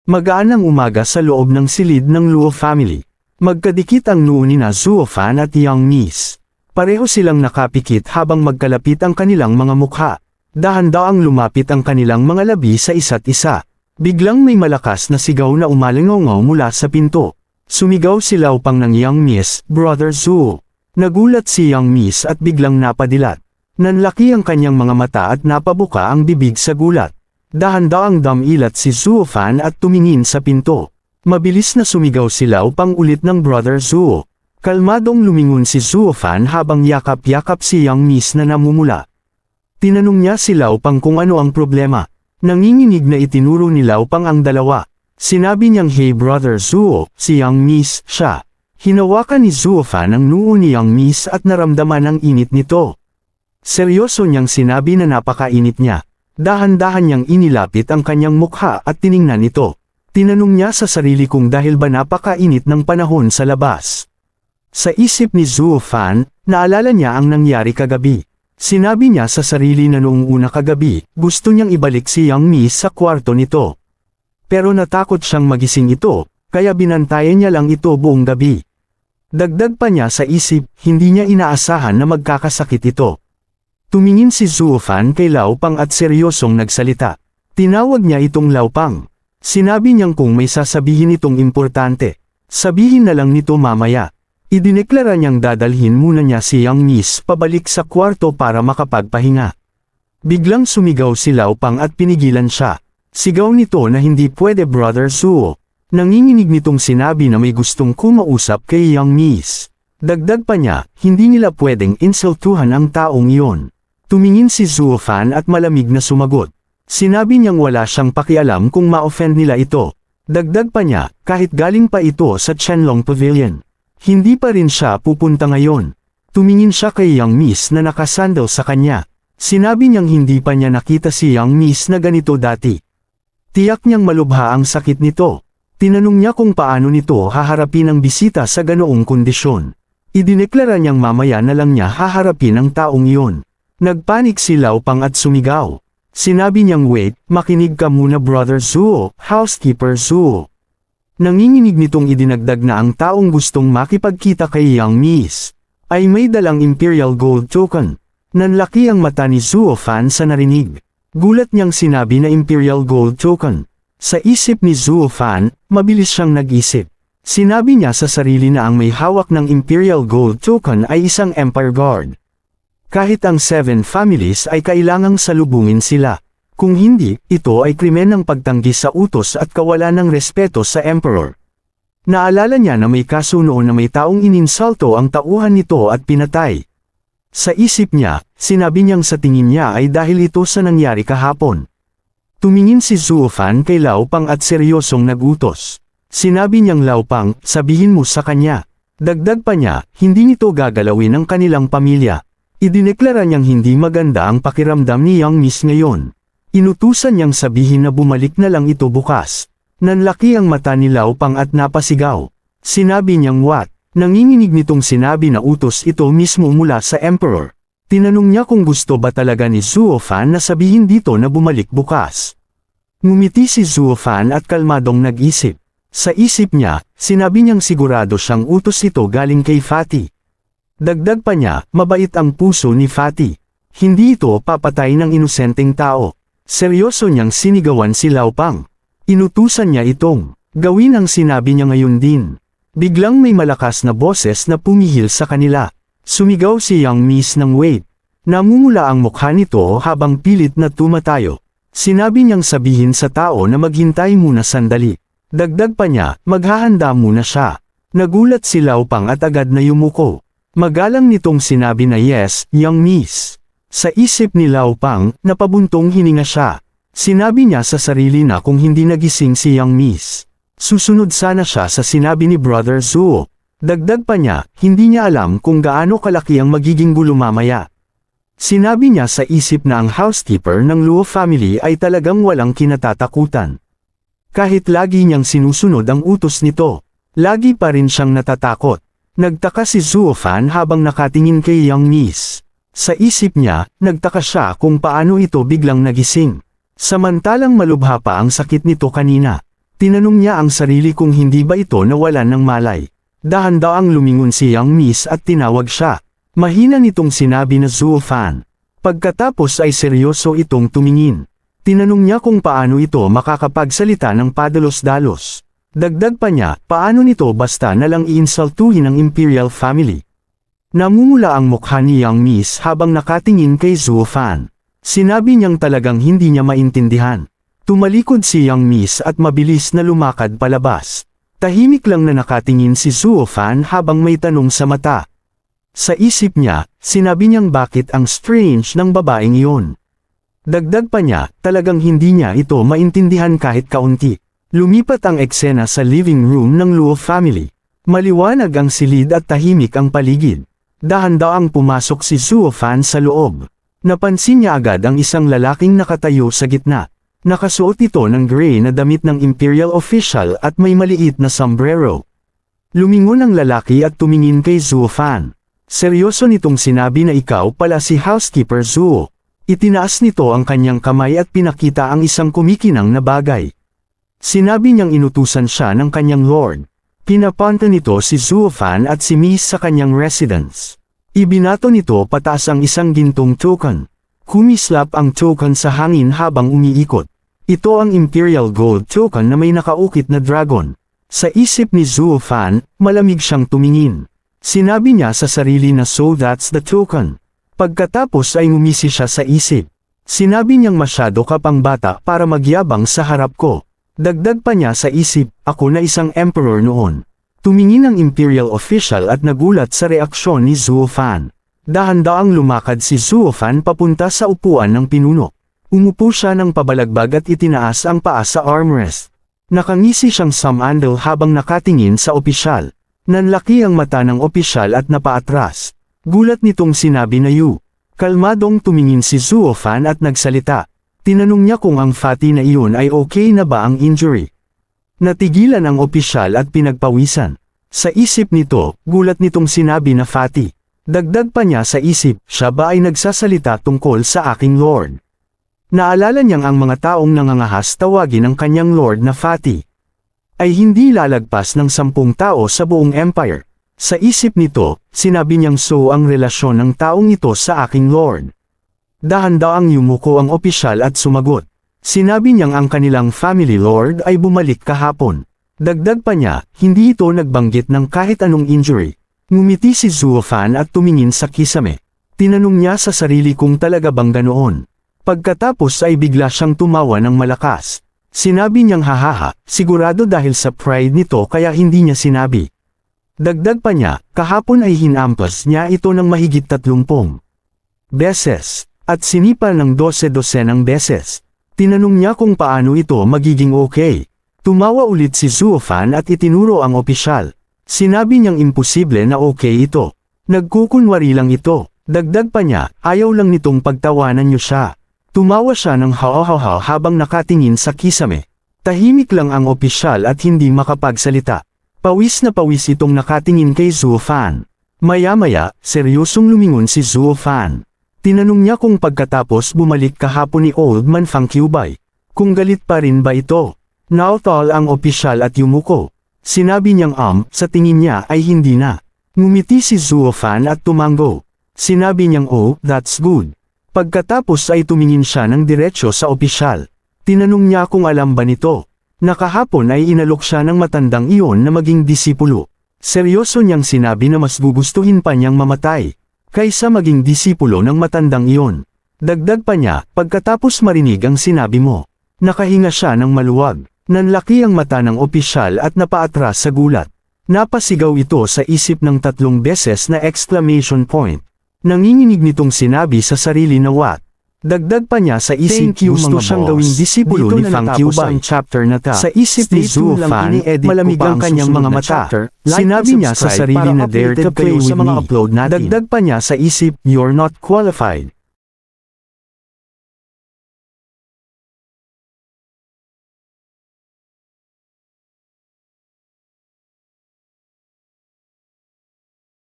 Magaan ang umaga sa loob ng silid ng Luo family. Magkadikit ang noo nina Zuo Fan at Young Miss. Pareho silang nakapikit habang magkalapit ang kanilang mga mukha. Dahan-daang lumapit ang kanilang mga labi sa isa't isa. Biglang may malakas na sigaw na umalingaw mula sa pinto. Sumigaw si Lao Pang ng Young Miss, Brother Zuo. Nagulat si Young Miss at biglang napadilat. Nanlaki ang kanyang mga mata at napabuka ang bibig sa gulat. Dahan-daang damilat si Zuo Fan at tumingin sa pinto. Mabilis na sumigaw si Lao Pang ulit ng Brother Zuo. Kalmadong lumingon si Zuo Fan habang yakap-yakap si Young Miss na namumula. Tinanong niya si Lao Pang kung ano ang problema. Nanginginig na itinuro ni Lao Pang ang dalawa. Sinabi niyang Hey Brother Zuo, si Young Miss siya. Hinawakan ni Zuo Fan ang noo ni Young Miss at naramdaman ang init nito. Seryoso niyang sinabi na napakainit niya. Dahan-dahan niyang inilapit ang kanyang mukha at tiningnan ito. Tinanong niya sa sarili kung dahil ba napakainit ng panahon sa labas. Sa isip ni Zuo Fan, naalala niya ang nangyari kagabi. Sinabi niya sa sarili na noong una kagabi, gusto niyang ibalik si Young Miss sa kwarto nito. Pero natakot siyang magising ito, kaya binantayan niya lang ito buong gabi. Dagdag pa niya sa isip, hindi niya inaasahan na magkakasakit ito. Tumingin si Zuo Fan kay Lao Pang at seryosong nagsalita. Tinawag niya itong Lao Pang. Sinabi niyang kung may sasabihin itong importante, sabihin na lang nito mamaya. Idineklara niyang dadalhin muna niya si Young Miss pabalik sa kwarto para makapagpahinga. Biglang sumigaw si Lao Pang at pinigilan siya. Sigaw nito na hindi pwede Brother Zuo. Nanginginig nitong sinabi na may gustong kumausap kay Young Miss. Dagdag pa niya, hindi nila pwedeng insultuhan ang taong iyon. Tumingin si Zuo Fan at malamig na sumagot. Sinabi niyang wala siyang pakialam kung ma-offend nila ito. Dagdag pa niya, kahit galing pa ito sa Qianlong Pavilion. Hindi pa rin siya pupunta ngayon. Tumingin siya kay Young Miss na nakasandal sa kanya. Sinabi niyang hindi pa niya nakita si Young Miss na ganito dati. Tiyak niyang malubha ang sakit nito. Tinanong niya kung paano nito haharapin ang bisita sa ganoong kondisyon. Idineklara niyang mamaya na lang niya haharapin ang taong iyon. Nagpanik si Lao Pang at sumigaw. Sinabi niyang wait, makinig ka muna Brother Zuo, Housekeeper Zuo. Nanginginig nitong idinagdag na ang taong gustong makipagkita kay Young Miss ay may dalang Imperial Gold Token. Nanlaki ang mata ni Zuo Fan sa narinig. Gulat niyang sinabi na Imperial Gold Token. Sa isip ni Zuo Fan, mabilis siyang nag-isip. Sinabi niya sa sarili na ang may hawak ng Imperial Gold Token ay isang Empire Guard. Kahit ang 7 families ay kailangang salubungin sila. Kung hindi, ito ay krimen ng pagtanggi sa utos at kawalan ng respeto sa Emperor. Naalala niya na may kaso noon na may taong ininsulto ang tauhan nito at pinatay. Sa isip niya, sinabi niyang sa tingin niya ay dahil ito sa nangyari kahapon. Tumingin si Zuo Fan kay Lao Pang at seryosong nagutos. Sinabi niyang Lao Pang, sabihin mo sa kanya. Dagdag pa niya, hindi nito gagalawin ang kanilang pamilya. Idineklara niyang hindi maganda ang pakiramdam ni Young Miss ngayon. Inutusan niyang sabihin na bumalik na lang ito bukas. Nanlaki ang mata ni Lao Pang at napasigaw. Sinabi niyang what? Nanginginig nitong sinabi na utos ito mismo mula sa Emperor. Tinanong niya kung gusto ba talaga ni Zuo Fan na sabihin dito na bumalik bukas. Ngumiti si Zuo Fan at kalmadong nag-isip. Sa isip niya, sinabi niyang sigurado siyang utos ito galing kay Fatty. Dagdag pa niya, mabait ang puso ni Fatty. Hindi ito papatay ng inosenteng tao. Seryoso niyang sinigawan si Lao Pang. Inutusan niya itong gawin ang sinabi niya ngayon din. Biglang may malakas na boses na pumihil sa kanila. Sumigaw si Young Miss ng wait. Namumula ang mukha nito habang pilit na tumatayo. Sinabi niyang sabihin sa tao na maghintay muna sandali. Dagdag pa niya, maghahanda muna siya. Nagulat si Lao Pang at agad na yumuko. Magalang nitong sinabi na yes, Young Miss. Sa isip ni Lao Pang, napabuntong hininga siya. Sinabi niya sa sarili na kung hindi nagising si Young Miss, susunod sana siya sa sinabi ni Brother Zuo. Dagdag pa niya, hindi niya alam kung gaano kalaki ang magiging gulo mamaya. Sinabi niya sa isip na ang housekeeper ng Luo family ay talagang walang kinatatakutan. Kahit lagi niyang sinusunod ang utos nito, lagi pa rin siyang natatakot. Nagtaka si Zuo Fan habang nakatingin kay Young Miss. Sa isip niya, nagtaka siya kung paano ito biglang nagising. Samantalang malubha pa ang sakit nito kanina. Tinanong niya ang sarili kung hindi ba ito nawalan ng malay. Dahan-daang lumingon si Young Miss at tinawag siya. Mahina nitong sinabi na Zuo Fan. Pagkatapos ay seryoso itong tumingin. Tinanong niya kung paano ito makakapagsalita ng padalos-dalos. Dagdag pa niya, paano nito basta nalang iinsultuhin ang Imperial Family. Namumula ang mukha ni Young Miss habang nakatingin kay Zuo Fan. Sinabi niyang talagang hindi niya maintindihan. Tumalikod si Young Miss at mabilis na lumakad palabas. Tahimik lang na nakatingin si Zuo Fan habang may tanong sa mata. Sa isip niya, sinabi niyang bakit ang strange ng babaeng iyon. Dagdag pa niya, talagang hindi niya ito maintindihan kahit kaunti. Lumipat ang eksena sa living room ng Luo family. Maliwanag ang silid at tahimik ang paligid. Dahan-daang pumasok si Zuo Fan sa loob. Napansin niya agad ang isang lalaking nakatayo sa gitna. Nakasuot ito ng gray na damit ng Imperial official at may maliit na sombrero. Lumingon ang lalaki at tumingin kay Zuo Fan. Seryoso nitong sinabi na ikaw pala si Housekeeper Zuo. Itinaas nito ang kanyang kamay at pinakita ang isang kumikinang na bagay. Sinabi niyang inutusan siya ng kanyang lord. Pinapunta nito si Zuo Fan at si Miss sa kanyang residence. Ibinato nito pataas ang isang gintong token. Kumislap ang token sa hangin habang umiikot. Ito ang Imperial Gold token na may nakaukit na dragon. Sa isip ni Zuo Fan, malamig siyang tumingin. Sinabi niya sa sarili na so that's the token. Pagkatapos ay ngumisi siya sa isip. Sinabi niyang masyado ka pang bata para magyabang sa harap ko. Dagdag pa niya sa isip, ako na isang emperor noon. Tumingin ang Imperial official at nagulat sa reaksyon ni Zuo Fan. Dahan-daang lumakad si Zuo Fan papunta sa upuan ng pinuno. Umupo siya ng pabalagbag at itinaas ang paa sa armrest. Nakangisi siyang samandal habang nakatingin sa opisyal. Nanlaki ang mata ng opisyal at napaatras. Gulat nitong sinabi na Yu. Kalmadong tumingin si Zuo Fan at nagsalita. Tinanong niya kung ang Fatty na iyon ay okay na ba ang injury. Natigilan ang opisyal at pinagpawisan. Sa isip nito, gulat nitong sinabi na Fatty. Dagdag pa niya sa isip, siya ba ay nagsasalita tungkol sa aking lord? Naalala niyang ang mga taong nangangahas tawagin ang kanyang lord na Fatty ay hindi lalagpas ng 10 tao sa buong empire. Sa isip nito, sinabi niyang so ang relasyon ng taong ito sa aking lord. Dahan-daang yumuko ang opisyal at sumagot. Sinabi niyang ang kanilang family lord ay bumalik kahapon. Dagdag pa niya, hindi ito nagbanggit ng kahit anong injury. Ngumiti si Zuo Fan at tumingin sa kisame. Tinanong niya sa sarili kung talaga bang ganoon. Pagkatapos ay bigla siyang tumawa ng malakas. Sinabi niyang hahaha, sigurado dahil sa pride nito kaya hindi niya sinabi. Dagdag pa niya, kahapon ay hinampas niya ito ng mahigit 30 beses, at sinipa ng 12-dosenang beses. Tinanong niya kung paano ito magiging okay. Tumawa ulit si Zuo Fan at itinuro ang opisyal. Sinabi niyang imposible na okay ito. Nagkukunwari lang ito. Dagdag pa niya, ayaw lang nitong pagtawanan niyo siya. Tumawa siya ng ha-ha-ha habang nakatingin sa kisame. Tahimik lang ang opisyal at hindi makapagsalita. Pawis na pawis itong nakatingin kay Zuo Fan. Maya-maya, seryosong lumingon si Zuo Fan. Tinanong niya kung pagkatapos bumalik kahapon ni Old Man Fang Qiubei, kung galit pa rin ba ito. Nautol ang opisyal at yumuko. Sinabi niyang sa tingin niya ay hindi na. Ngumiti si Zuo Fan at tumango. Sinabi niyang oh, that's good. Pagkatapos ay tumingin siya ng diretsyo sa opisyal. Tinanong niya kung alam ba nito. Nakahapon ay inalok siya ng matandang iyon na maging disipulo. Seryoso niyang sinabi na mas gugustuhin pa niyang mamatay kaysa maging disipulo ng matandang iyon. Dagdag pa niya, pagkatapos marinig ang sinabi mo. Nakahinga siya ng maluwag. Nanlaki ang mata ng opisyal at napaatras sa gulat. Napasigaw ito sa isip ng 3 beses na exclamation point. Nanginginig nitong sinabi sa sarili na what? Dagdag pa niya sa isip gusto siyang gawing disipulo ni Fang Qiubei. Sa isip ni Zuo Fan, malamig ang kanyang mga mata. Sinabi niya sa sarili na dare to play with me. Dagdag pa niya sa isip, you're not qualified.